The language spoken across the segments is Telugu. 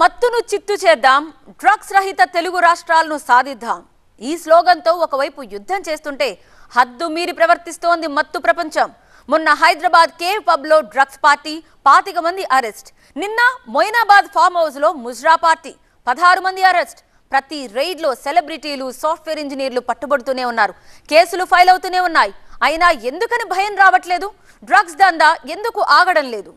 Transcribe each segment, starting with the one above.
మత్తును చిత్తు చేద్దాం, డ్రగ్స్ రహిత తెలుగు రాష్ట్రాలను సాధిద్దాం. ఈ స్లోగన్తో ఒకవైపు యుద్ధం చేస్తుంటే హద్దు మీరి ప్రవర్తిస్తోంది మత్తు ప్రపంచం. మొన్న హైదరాబాద్ కేవ్ పబ్ లో డ్రగ్స్ పార్టీ, 25 మంది అరెస్ట్. నిన్న మొయినాబాద్ ఫామ్ హౌస్ లో ముజ్రా పార్టీ, 16 మంది అరెస్ట్. ప్రతి రైడ్ లో సెలబ్రిటీలు, సాఫ్ట్వేర్ ఇంజనీర్లు పట్టుబడుతూనే ఉన్నారు. కేసులు ఫైల్ అవుతూనే ఉన్నాయి. అయినా ఎందుకని భయం రావట్లేదు? డ్రగ్స్ దందా ఎందుకు ఆగడం లేదు?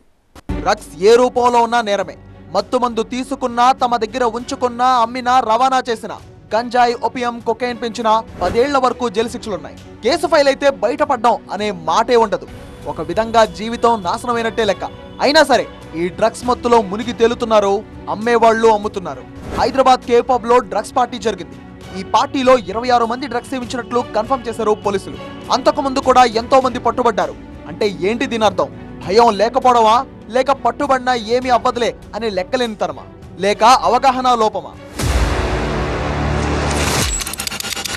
డ్రగ్స్ ఏ రూపంలో ఉన్నా నేరమే. మత్తు మందు తీసుకున్నా, తమ దగ్గర ఉంచుకున్నా, అమ్మినా, రవాణా చేసినా, గంజాయి, ఓపియం, కొకైన్ పెంచినా 10 ఏళ్ల వరకు జైలు శిక్షలున్నాయి. కేసు ఫైల్ అయితే బయటపడ్డం అనే మాటే ఉండదు. ఒక విధంగా జీవితం నాశనమైనట్టే లెక్క. అయినా సరే ఈ డ్రగ్స్ మత్తులో మునిగి తేలుతున్నారు, అమ్మేవాళ్లు అమ్ముతున్నారు. హైదరాబాద్ కేవ్ పబ్ లో డ్రగ్స్ పార్టీ జరిగింది. ఈ పార్టీలో 26 మంది డ్రగ్స్ సేవించినట్లు కన్ఫర్మ్ చేశారు పోలీసులు. అంతకు ముందు కూడా ఎంతో మంది పట్టుబడ్డారు. అంటే ఏంటి దీని అర్థం? భయం లేకపోవడమా, లేక పట్టుబడినా ఏమీ అవ్వదులే అనే లెక్కలేనితనమా, లేక అవగాహన లోపమా?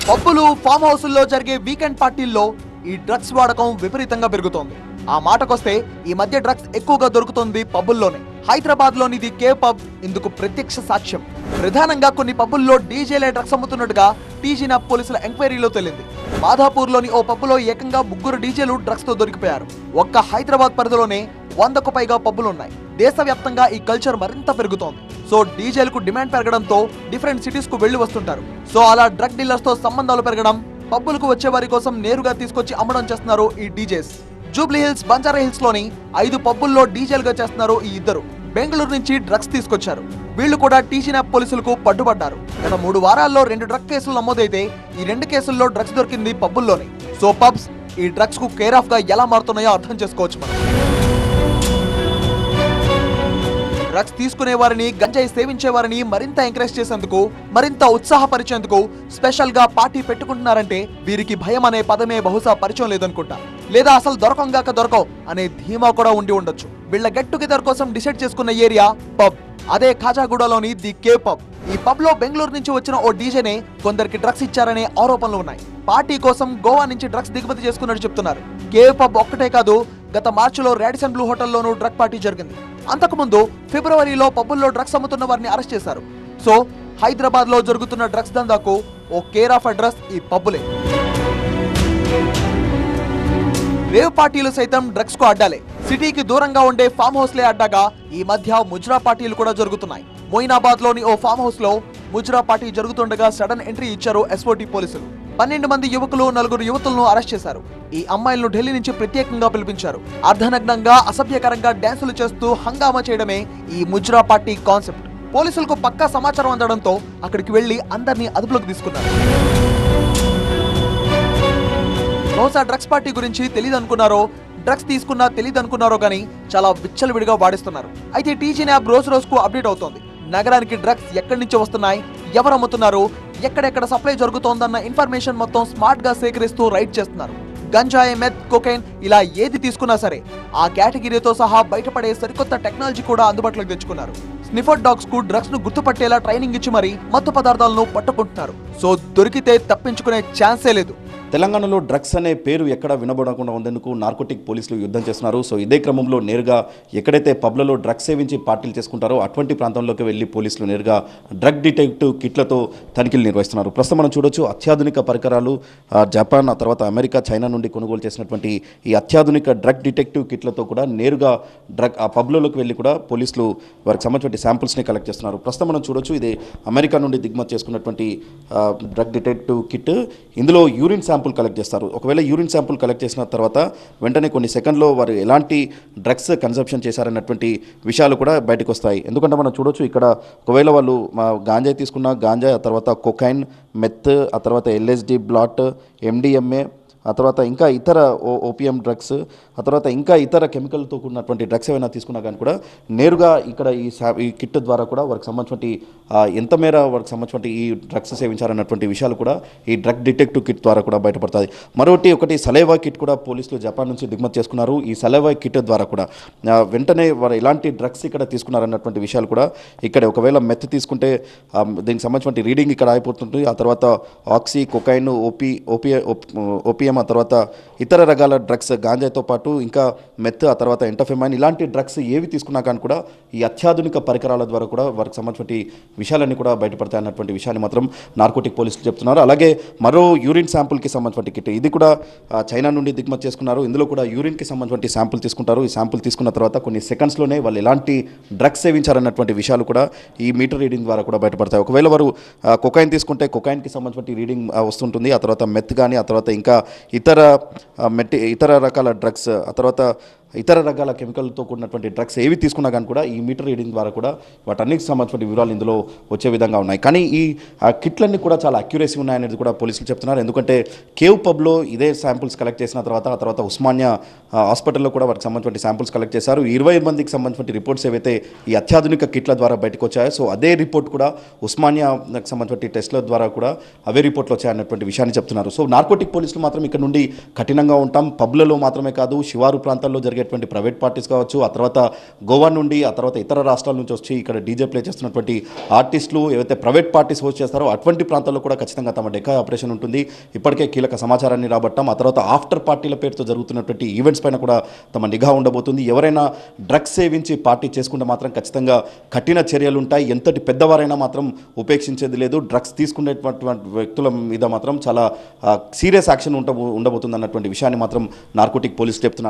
పబ్బులు, ఫామ్ హౌసుల్లో జరిగే వీకెండ్ పార్టీల్లో ఈ డ్రగ్స్ వాడకం విపరీతంగా పెరుగుతోంది. ఆ మాటకొస్తే ఈ మధ్య డ్రగ్స్ ఎక్కువగా దొరుకుతుంది పబ్బుల్లోనే. హైదరాబాద్ లోనిది కేవ్ పబ్ ఇందుకు ప్రత్యక్ష సాక్ష్యం. ప్రధానంగా కొన్ని పబ్బుల్లో డీజేలే డ్రగ్స్ అమ్ముతున్నట్టుగా టీజీ న్యాప్ పోలీసుల ఎంక్వైరీలో తేలింది. మాధాపూర్ లోని ఓ పబ్బులో ఏకంగా 3 డీజేలు డ్రగ్స్ తో దొరికిపోయారు. ఒక్క హైదరాబాద్ పరిధిలోనే 100కు పైగా పబ్బులున్నాయి. దేశవ్యాప్తంగా ఈ కల్చర్ మరింత పెరుగుతోంది. సో డీజేలకు డిమాండ్ పెరగడంతో డిఫరెంట్ సిటీస్ కు వెళ్లి వస్తుంటారు. సో అలా డ్రగ్ డీలర్స్ తో సంబంధాలు పెరగడం, పబ్బులకు వచ్చే వారి కోసం నేరుగా తీసుకొచ్చి అమ్మడం చేస్తున్నారు ఈ DJs. Jubilee hills, Banjara hills లోని 5 పబ్బుల్లో డీజేలుగా చేస్తున్నారు ఈ ఇద్దరు. బెంగళూరు నుంచి డ్రగ్స్ తీసుకొచ్చారు. వీళ్లు కూడా టీజీ న్యాప్ పోలీసులకు పట్టుబడ్డారు. గత 3 వారాల్లో 2 డ్రగ్ కేసులు నమోదైతే ఈ 2 కేసుల్లో డ్రగ్స్ దొరికింది పబ్బుల్లోనే. సో పబ్స్ ఈ డ్రగ్స్ కు కేర్ ఆఫ్ గా ఎలా మారుతున్నాయో అర్థం చేసుకోవచ్చు మనం. డ్రగ్స్ తీసుకునే వారిని, గంజాయి సేవించే వారిని మరింత ఎంకరేజ్ చేసేందుకు, మరింత ఉత్సాహపరిచేందుకు స్పెషల్ గా పార్టీ పెట్టుకుంటున్నారంటే వీరికి భయం అనే పదమే బహుశా పరిచయం లేదనుకుంటా. లేదా అసలు దొరకంగాక దొరకవు అనే ధీమా కూడా ఉండి ఉండొచ్చు. వీళ్ళ గెట్ టుగెదర్ కోసం డిసైడ్ చేసుకున్న ఏరియా పబ్. అదే ఖాజాగూడలోని ది కేవ్ పబ్. ఈ పబ్ లో బెంగళూరు నుంచి వచ్చిన ఓ డీజేనే కొందరికి డ్రగ్స్ ఇచ్చారనే ఆరోపణలు ఉన్నాయి. పార్టీ కోసం గోవా నుంచి డ్రగ్స్ దిగుమతి చేసుకున్నట్టు చెప్తున్నారు. కేవ్ పబ్ ఒక్కటే కాదు, గత మార్చిలో రాడిసన్ బ్లూ హోటల్లోనూ డ్రగ్ పార్టీ జరిగింది. అంతకుముందు ఫిబ్రవరిలో పబ్బుల్లో డ్రగ్స్ అమ్ముతున్న వారిని అరెస్ట్ చేశారు. సో హైదరాబాద్ లో జరుగుతున్న డ్రగ్స్ దందాకు ఓ కేర్ ఆఫ్ అడ్రస్ ఈ పబ్బులే. రేవ్ పార్టీలు సైతం డ్రగ్స్ కు అడ్డాలే. సిటీకి దూరంగా ఉండే ఫామ్ హౌస్ లే అడ్డాగా ఈ మధ్య ముజ్రా పార్టీలు కూడా జరుగుతున్నాయి. మొయినాబాద్ లోని ఓ ఫామ్ హౌస్ లో ముజ్రా పార్టీ జరుగుతుండగా సడన్ ఎంట్రీ ఇచ్చారు ఎస్ఓటీ పోలీసులు. 12 మంది యువకులు, 4 యువతులను అరెస్ట్ చేశారు. ఈ అమ్మాయిలను ఢిల్లీ నుంచి ప్రత్యేకంగా పిలిపించారు. అర్ధనగ్నంగా, అసభ్యకరంగా డ్యాన్సులు చేస్తూ హంగామా చేయడమే ఈ ముజ్రా పార్టీ కాన్సెప్ట్. పోలీసులకు పక్కా సమాచారం అందడంతో అక్కడికి వెళ్లి అందరినీ అదుపులోకి తీసుకున్నారు. బహుశా డ్రగ్స్ పార్టీ గురించి తెలియదనుకున్నారో, డ్రగ్స్ తీసుకున్నా తెలియదనుకున్నారో కానీ చాలా విచ్చలవిడిగా వాడిస్తున్నారు. అయితే టీజీ న్యాప్ రోజు రోజుకు అప్డేట్ అవుతోంది. నగరానికి డ్రగ్స్ ఎక్కడి నుంచి వస్తున్నాయి, ఎవరు అమ్ముతున్నారు, ఎక్కడెక్కడ సప్లై జరుగుతోందన్న ఇన్ఫర్మేషన్ మొత్తం స్మార్ట్ గా సేకరిస్తూ రైడ్ చేస్తున్నారు. గంజాయి, మెత్, కొకైన్ ఇలా ఏది తీసుకున్నా సరే ఆ కేటగిరీతో సహా బయటపడే సరికొత్త టెక్నాలజీ కూడా అందుబాటులోకి తెచ్చుకున్నారు. స్నిఫర్ డాగ్స్ కు డ్రగ్స్ ను గుర్తుపట్టేలా ట్రైనింగ్ ఇచ్చి మరీ మత్తు పదార్థాలను పట్టుకుంటున్నారు. సో దొరికితే తప్పించుకునే ఛాన్సే లేదు. తెలంగాణలో డ్రగ్స్ అనే పేరు ఎక్కడ వినబడకుండా ఉండేందుకు నార్కోటిక్ పోలీసులు యుద్ధం చేస్తున్నారు. సో ఇదే క్రమంలో నేరుగా ఎక్కడైతే పబ్లలో డ్రగ్స్ సేవించి పార్టీలు చేసుకుంటారో అటువంటి ప్రాంతంలోకి వెళ్ళి పోలీసులు నేరుగా డ్రగ్ డిటెక్టివ్ కిట్లతో తనిఖీలు నిర్వహిస్తున్నారు. ప్రస్తుతం మనం చూడొచ్చు, అత్యాధునిక పరికరాలు జపాన్, ఆ తర్వాత అమెరికా, చైనా నుండి కొనుగోలు చేసినటువంటి ఈ అత్యాధునిక డ్రగ్ డిటెక్టివ్ కిట్లతో కూడా నేరుగా ఆ పబ్లలోకి వెళ్ళి కూడా పోలీసులు వారికి సంబంధించిన శాంపుల్స్ని కలెక్ట్ చేస్తున్నారు. ప్రస్తుతం మనం చూడొచ్చు, ఇది అమెరికా నుండి దిగుమతి చేసుకున్నటువంటి డ్రగ్ డిటెక్టివ్ కిట్. ఇందులో యూరిన్ శాంపుల్ కలెక్ట్ చేస్తారు. ఒకవేళ యూరిన్ శాంపుల్ కలెక్ట్ చేసిన తర్వాత వెంటనే కొన్ని సెకండ్లో వారు ఎలాంటి డ్రగ్స్ కన్సంప్షన్ చేశారన్నటువంటి విషయాలు కూడా బయటకు వస్తాయి. ఎందుకంటే మనం చూడొచ్చు, ఇక్కడ ఒకవేళ వాళ్ళు గాంజా తీసుకున్న గాంజా, ఆ తర్వాత కొకైన్, మెత్, ఆ తర్వాత ఎల్ఎస్డి, బ్లాట్, ఎండిఎంఏ, ఆ తర్వాత ఇంకా ఇతర ఓపిఎం డ్రగ్స్, ఆ తర్వాత ఇంకా ఇతర కెమికల్తో కూడినటువంటి డ్రగ్స్ ఏమైనా తీసుకున్నా కానీ కూడా నేరుగా ఇక్కడ ఈ కిట్ ద్వారా కూడా వారికి సంబంధించినటువంటి ఎంత మేర వారికి సంబంధించినటువంటి ఈ డ్రగ్స్ సేవించారన్నటువంటి విషయాలు కూడా ఈ డ్రగ్ డిటెక్టివ్ కిట్ ద్వారా కూడా బయటపడుతుంది. ఒకటి సలైవా కిట్ కూడా పోలీసులు జపాన్ నుంచి దిగుమతి చేసుకున్నారు. ఈ సలైవా కిట్ ద్వారా కూడా వెంటనే వారు ఎలాంటి డ్రగ్స్ ఇక్కడ తీసుకున్నారన్నటువంటి విషయాలు కూడా ఇక్కడ, ఒకవేళ మెత్ తీసుకుంటే దీనికి సంబంధించిన రీడింగ్ ఇక్కడ అయిపోతుంది. ఆ తర్వాత ఆక్సీ, కొకైన్, ఓపిఎం, ఆ తర్వాత ఇతర రకాల డ్రగ్స్ గాంజాతో పాటు పాటు ఇంకా మెత్, ఆ తర్వాత ఎంటఫెమైన్ ఇలాంటి డ్రగ్స్ ఏవి తీసుకున్నా కానీ కూడా ఈ అత్యాధునిక పరికరాల ద్వారా కూడా వారికి సంబంధించిన విషయాలన్నీ కూడా బయటపడతాయి అన్నటువంటి విషయాన్ని మాత్రం నార్కోటిక్ పోలీసులు చెప్తున్నారు. అలాగే మరో యూరిన్ శాంపుల్కి సంబంధించిన కిట్, ఇది కూడా చైనా నుండి దిగుమతి చేసుకున్నారు. ఇందులో కూడా యూరిన్కి సంబంధించిన శాంపుల్ తీసుకుంటారు. ఈ శాంపుల్ తీసుకున్న తర్వాత కొన్ని సెకండ్స్లోనే వాళ్ళు ఎలాంటి డ్రగ్స్ సేవించారన్నటువంటి విషయాలు కూడా ఈ మీటర్ రీడింగ్ ద్వారా కూడా బయటపడతాయి. ఒకవేళ వారు కొకైన్ తీసుకుంటే కొకైన్కి సంబంధించిన రీడింగ్ వస్తుంటుంది. ఆ తర్వాత మెత్ కానీ, ఆ తర్వాత ఇంకా ఇతర రకాల డ్రగ్స్, ఆ తర్వాత ఇతర రకాల కెమికల్తో కూడినటువంటి డ్రగ్స్ ఏవి తీసుకున్నా కానీ కూడా ఈ మీటర్ రీడింగ్ ద్వారా కూడా వాటన్నిటికి సంబంధించిన వివరాలు ఇందులో వచ్చే విధంగా ఉన్నాయి. కానీ ఈ కిట్లన్నీ కూడా చాలా అక్యురసీ ఉన్నాయనేది కూడా పోలీసులు చెప్తున్నారు. ఎందుకంటే కేవ్ పబ్లో ఇదే శాంపుల్స్ కలెక్ట్ చేసిన తర్వాత ఆ తర్వాత ఉస్మానియా హాస్పిటల్లో కూడా వాటికి సంబంధించిన శాంపుల్స్ కలెక్ట్ చేశారు. 20 మందికి సంబంధించిన రిపోర్ట్స్ ఏవైతే ఈ అత్యాధునిక కిట్ల ద్వారా బయటకు వచ్చాయో, సో అదే రిపోర్ట్ కూడా ఉస్మానియాకి సంబంధించిన టెస్ట్ల ద్వారా కూడా అవే రిపోర్ట్లు వచ్చాయన్నటువంటి విషయాన్ని చెప్తున్నారు. సో నార్కోటిక్ పోలీసులు మాత్రం ఇక్కడ నుండి కఠినంగా ఉంటాం. పబ్లలో మాత్రమే కాదు, శివారు ప్రాంతాల్లో జరిగేటువంటి ప్రైవేట్ పార్టీస్ కావచ్చు, ఆ తర్వాత గోవా నుండి, ఆ తర్వాత ఇతర రాష్ట్రాల నుంచి వచ్చి ఇక్కడ డీజే ప్లే చేస్తున్నటువంటి ఆర్టిస్టులు ఏవైతే ప్రైవేట్ పార్టీస్ హోస్ట్ చేస్తారో అటువంటి ప్రాంతాల్లో కూడా ఖచ్చితంగా తమ డెకా ఆపరేషన్ ఉంటుంది. ఇప్పటికే కీలక సమాచారాన్ని రాబట్టాం. ఆ తర్వాత ఆఫ్టర్ పార్టీల పేరుతో జరుగుతున్నటువంటి ఈవెంట్స్ పైన కూడా తమ నిఘా ఉండబోతుంది. ఎవరైనా డ్రగ్స్ సేవించి పార్టీ చేసుకుంటే మాత్రం ఖచ్చితంగా కఠిన చర్యలు ఉంటాయి. ఎంతటి పెద్దవారైనా మాత్రం ఉపేక్షించేది లేదు. డ్రగ్స్ తీసుకునేటువంటి వ్యక్తుల మీద మాత్రం చాలా సీరియస్ యాక్షన్ ఉండబోతుంది అన్నటువంటి విషయాన్ని మాత్రం నార్కోటిక్ పోలీసులు చెప్తున్నారు.